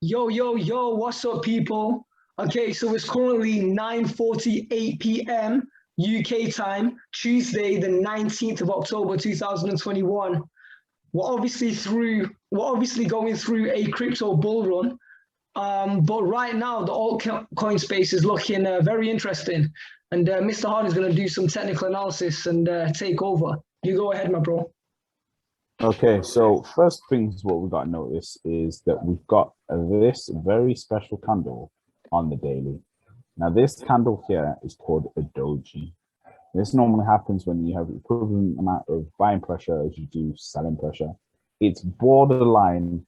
Yo, yo, yo, what's up, people? Okay, so it's currently 9:48 p.m. UK time, Tuesday, the 19th of October, 2021. We're obviously going through a crypto bull run. But right now, the altcoin space is looking very interesting. And Mr. Harding is going to do some technical analysis and take over. You go ahead, my bro. Okay, so first things what we got to notice is that we've got this very special candle on the daily. Now this candle here is called a doji. This normally happens when you have equivalent amount of buying pressure as you do selling pressure. It's borderline.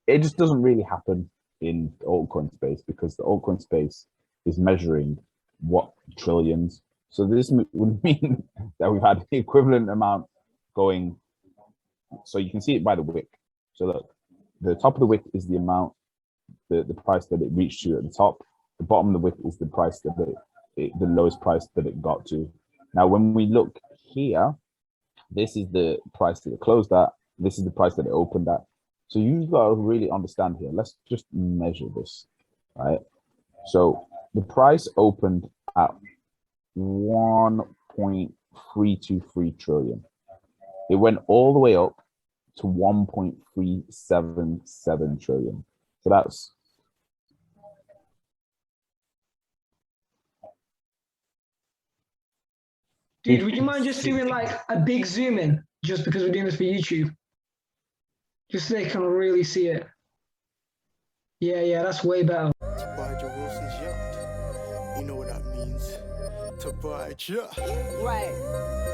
It just doesn't really happen in the altcoin space because the altcoin space is measuring what trillions. So this would mean that we've had the equivalent amount going. So you can see it by the wick. So look, the top of the wick is the amount, the price that it reached to at the top. The bottom of the wick is the price that the lowest price that it got to. Now, when we look here, this is the price that it closed at. This is the price that it opened at. So you've got to really understand here. Let's just measure this, right? So the price opened at 1.323 trillion. It went all the way up to 1.377 trillion. So that's Dude, would you mind just doing like a big zoom in just because we're doing this for YouTube? Just so they can really see it. Yeah, that's way better. You know what that means. Tobija. Right.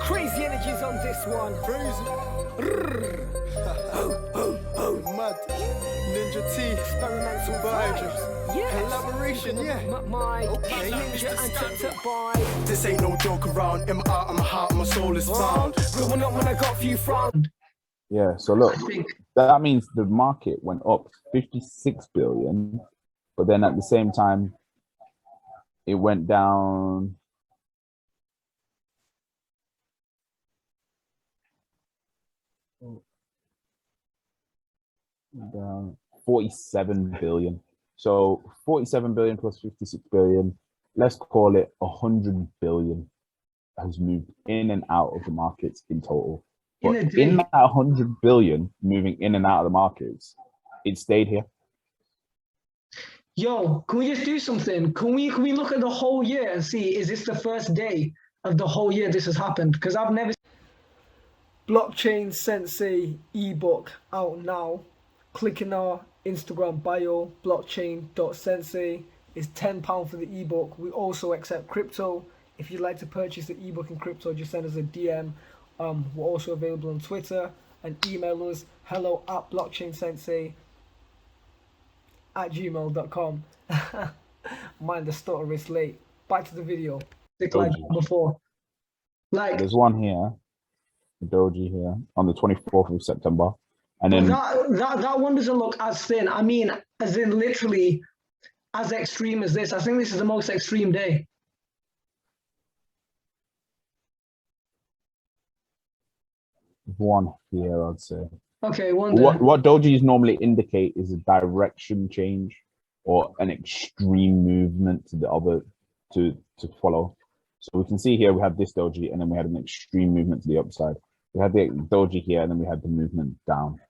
Crazy energies on this one. Crazy. Mad. NinjaTea. Experimental Tobija. Yes. Collaboration, yeah. My Okay. ninja and by. This ain't no joke around. In my art, my heart, my soul is found. Growing up when I got few from. yeah. So look, that means the market went up 56 billion, but then at the same time, it went down. Down 47 billion. So 47 billion plus 56 billion, let's call it 100 billion has moved in and out of the markets in total. But in that 100 billion moving in and out of the markets, it stayed here. Yo, can we just do something? Can we look at the whole year and see, is this the first day of the whole year this has happened? Because I've never. Blockchain Sensei ebook out now. Click in our Instagram bio, blockchain.sensei. It's £10 for the ebook. We also accept crypto. If you'd like to purchase the ebook in crypto, just send us a DM. We're also available on Twitter, and email us hello@blockchainsensei@gmail.com. Mind the stutter, it's late. Back to the video. Like before. Like there's one here, the doji here on the 24th of September. And then that one doesn't look as thin. I mean, as in literally as extreme as this. I think this is the most extreme day. one here, I'd say. Okay, one. What dojis normally indicate is a direction change or an extreme movement to the other to follow. So we can see here we have this doji, and then we had an extreme movement to the upside. We had the doji here, and then we had the movement down.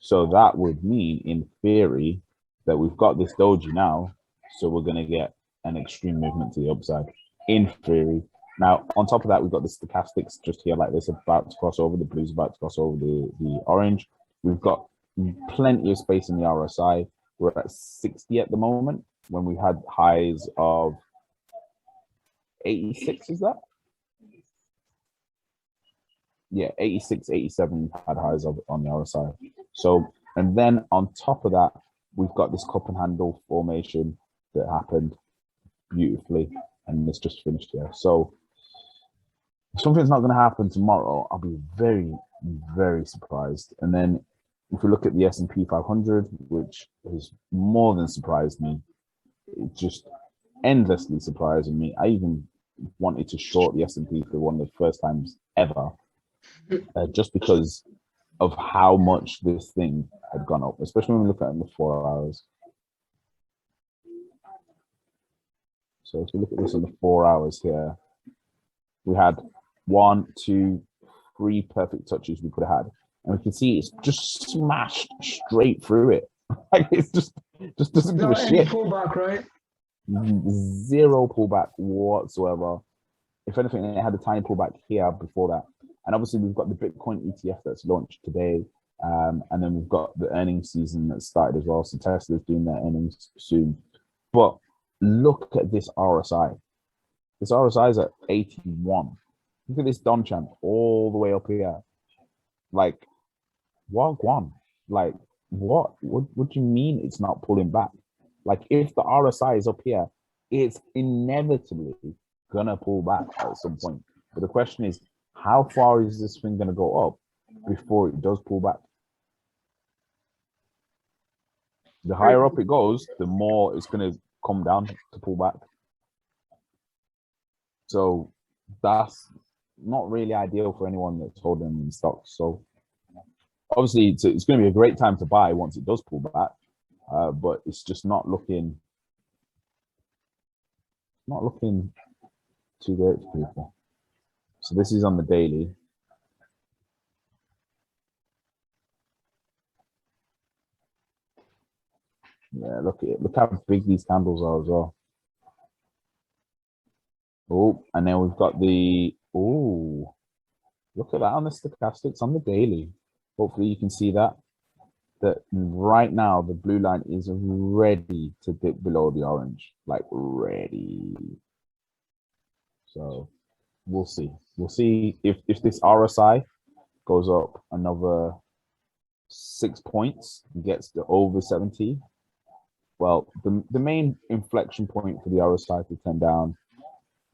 So that would mean, in theory, that we've got this doji now, so we're going to get an extreme movement to the upside, in theory. Now, on top of that, we've got the stochastics just here like this, about to cross over. The blue's about to cross over the orange. We've got plenty of space in the RSI. We're at 60 at the moment, when we had highs of 86, is that? Yeah, 86, 87 had highs on the RSI. So, and then on top of that, we've got this cup and handle formation that happened beautifully, and it's just finished here. So if something's not going to happen tomorrow, I'll be very, very surprised. And then if we look at the S&P 500, which has more than surprised me, it just endlessly surprising me. I even wanted to short the S&P for one of the first times ever, just because of how much this thing had gone up, especially when we look at it in the 4 hours. So if you look at this in the 4 hours here, we had 1, 2, 3 perfect touches we could have had. And we can see it's just smashed straight through it. Like it's just doesn't give a shit. Pullback, right? Zero pullback whatsoever. If anything, it had a tiny pullback here before that. And obviously we've got the Bitcoin ETF that's launched today. And then we've got the earnings season that started as well. So Tesla's doing their earnings soon. But look at this RSI. This RSI is at 81. Look at this Don Champ all the way up here. Like, wagwan. Like, what do you mean it's not pulling back? Like, if the RSI is up here, it's inevitably gonna pull back at some point. But the question is, how far is this thing gonna go up before it does pull back? The higher up it goes, the more it's gonna come down to pull back. So that's not really ideal for anyone that's holding in stocks. So obviously it's going to be a great time to buy once it does pull back, but it's just not looking too great for people. So this is on the daily. Yeah, look how big these candles are as well. Oh, and then we've got the look at that on the stochastics on the daily. Hopefully you can see that right now the blue line is ready to dip below the orange, like ready. So we'll see if this RSI goes up another 6 points and gets to over 70. Well, the main inflection point for the RSI to turn down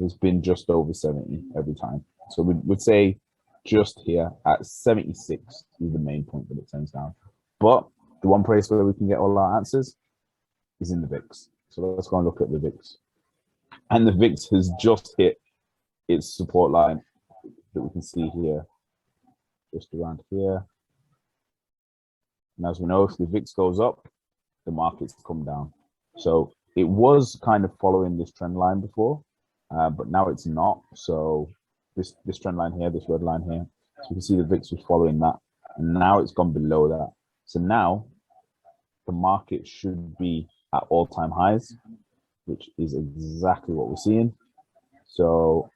has been just over 70 every time. So we would say just here at 76 is the main point that it turns down. But the one place where we can get all our answers is in the VIX. So let's go and look at the VIX. And the VIX has just hit its support line that we can see here, just around here. And as we know, if the VIX goes up, the markets come down. So it was kind of following this trend line before, but now it's not. So this trend line here, this red line here, so you can see the VIX was following that, and now it's gone below that. So now the market should be at all-time highs, which is exactly what we're seeing. So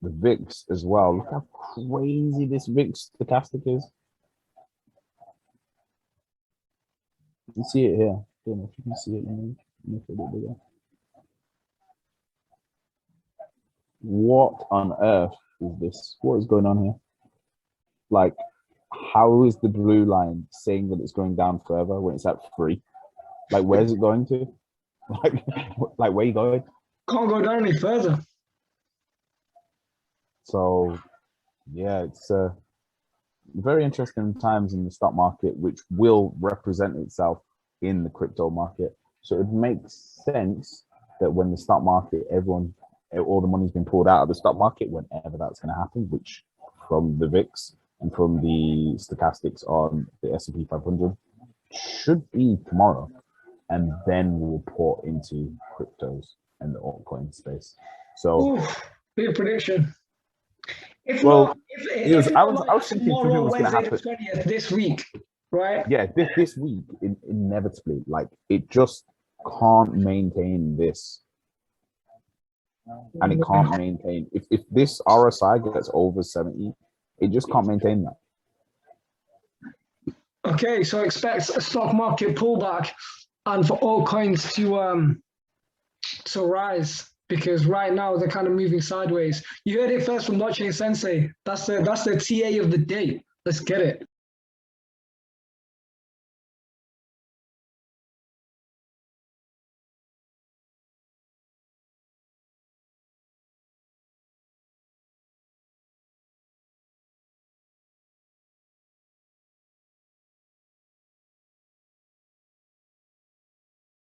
the VIX as well, look how crazy this VIX stochastic is. You can see it here. I don't know if you can see it. Make it a bit bigger. What on earth is this? What is going on here? Like, how is the blue line saying that it's going down further when it's at 3? Like, where's it going to? Like where are you going? Can't go down any further. So, yeah, it's very interesting times in the stock market, which will represent itself in the crypto market. So it makes sense that when the stock market, all the money's been pulled out of the stock market, whenever that's going to happen, which from the VIX and from the stochastics on the S&P 500 should be tomorrow, and then we'll pour into cryptos and the altcoin space. So, big prediction. I was thinking tomorrow, Wednesday the 20th, this week, right? Yeah, this week, inevitably, like it just can't maintain this. And it can't maintain, if this RSI gets over 70, it just can't maintain that. Okay, so expect a stock market pullback and for all coins to rise, because right now they're kind of moving sideways. You heard it first from Blockchain Sensei. That's the TA of the day. Let's get it.